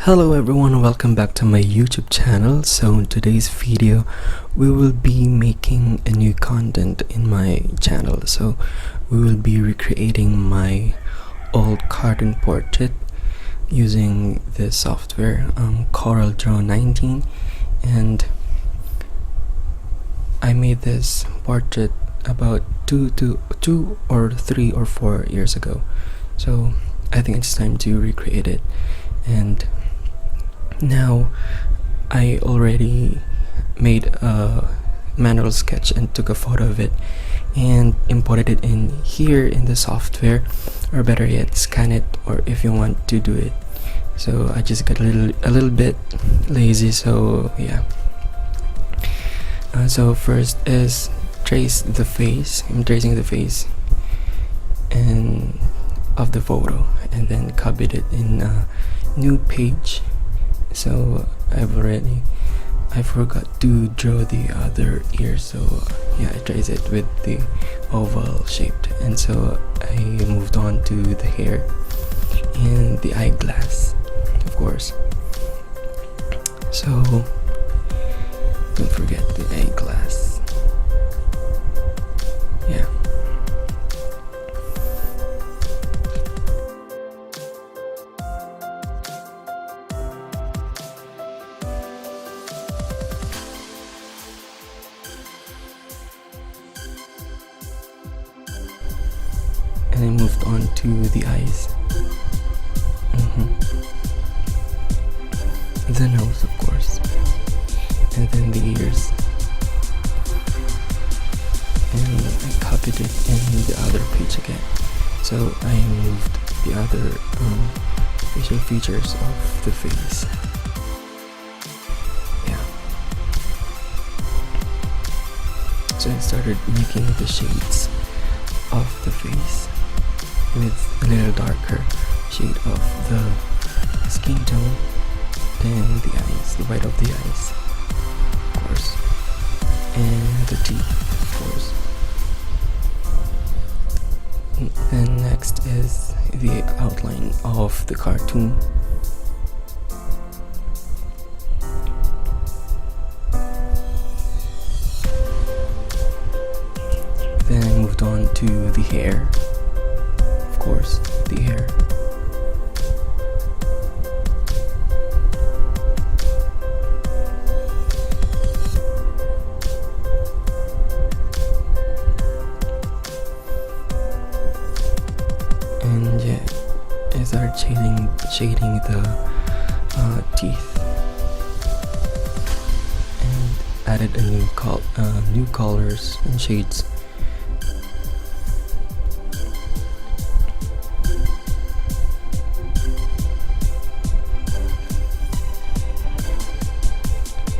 Hello everyone, welcome back to my YouTube channel. So in today's video we will be making a new content in my channel. So we will be recreating my old cartoon portrait using this software, CORELDRAW2019, and I made this portrait about two or 3 or 4 years ago. So I think it's time to recreate it. And now I already made a manual sketch and took a photo of it and imported it in here in the software, or better yet scan it, or if you want to do it. So I just got a little bit lazy, so yeah. So first is trace the face. I'm tracing the face and of the photo, and then copied it in a new page. So I forgot to draw the other ear, so yeah, I traced it with the oval shaped, and so I moved on to the hair and the eyeglass, of course. So don't forget the eyeglass. Yeah. And I moved on to the eyes, the nose, of course, and then the ears, and I copied it in the other page again. So I moved the other facial features of the face. Yeah. So I started making the shades of the face with a little darker shade of the skin tone than the eyes, the white of the eyes, of course, and the teeth, of course. And next is the outline of the cartoon. Then I moved on to the hair. Of course, the hair. And yeah, I started shading the teeth, and added a new colors and shades.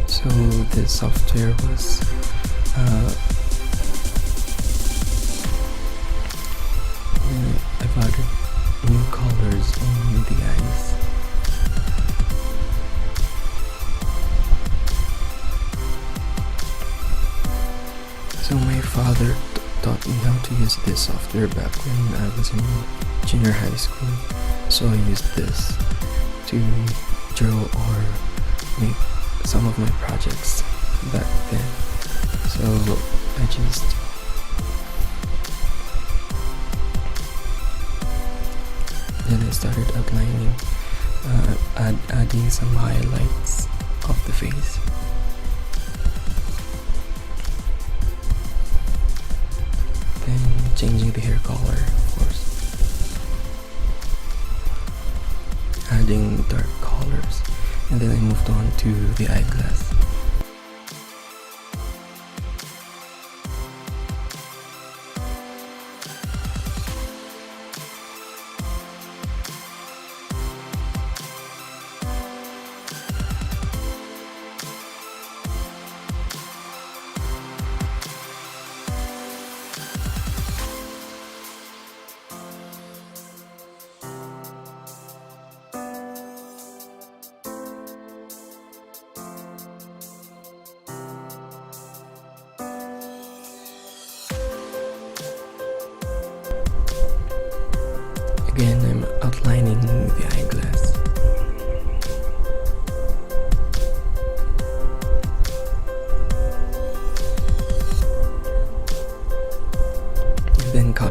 So the software was I've added new colors in the eyes. So my father taught me how to use this software back when I was in junior high school. So I used this to draw or make some of my projects back then. So I just then I started outlining, adding some highlights of the face. Then changing the hair color, of course, adding dark colors. And then I moved on to the eyeglass.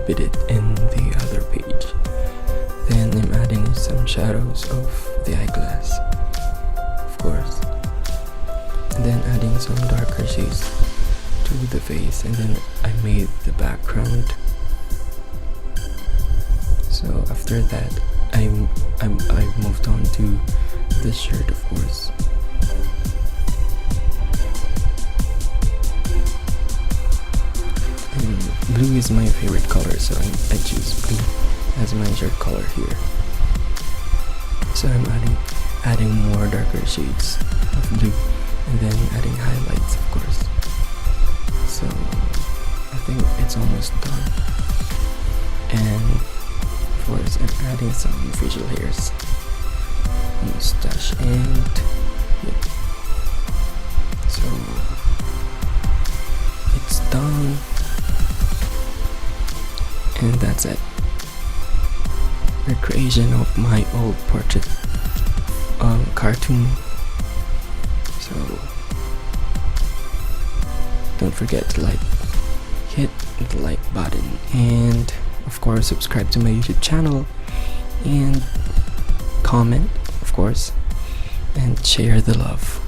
copied it in the other page. Then I'm adding some shadows of the eyeglass, of course. And then adding some darker shades to the face, and then I made the background. So after that, I moved on to the shirt, of course. And blue is my favorite color, so I choose blue as my shirt color here. So I'm adding more darker shades of blue, and then adding highlights, of course. So I think it's almost done. And of course I'm adding some facial hairs, mustache, and yeah. So it's done, and that's it. Recreation of my old portrait cartoon. So don't forget to hit the like button, and of course subscribe to my YouTube channel, and comment, of course, and share the love.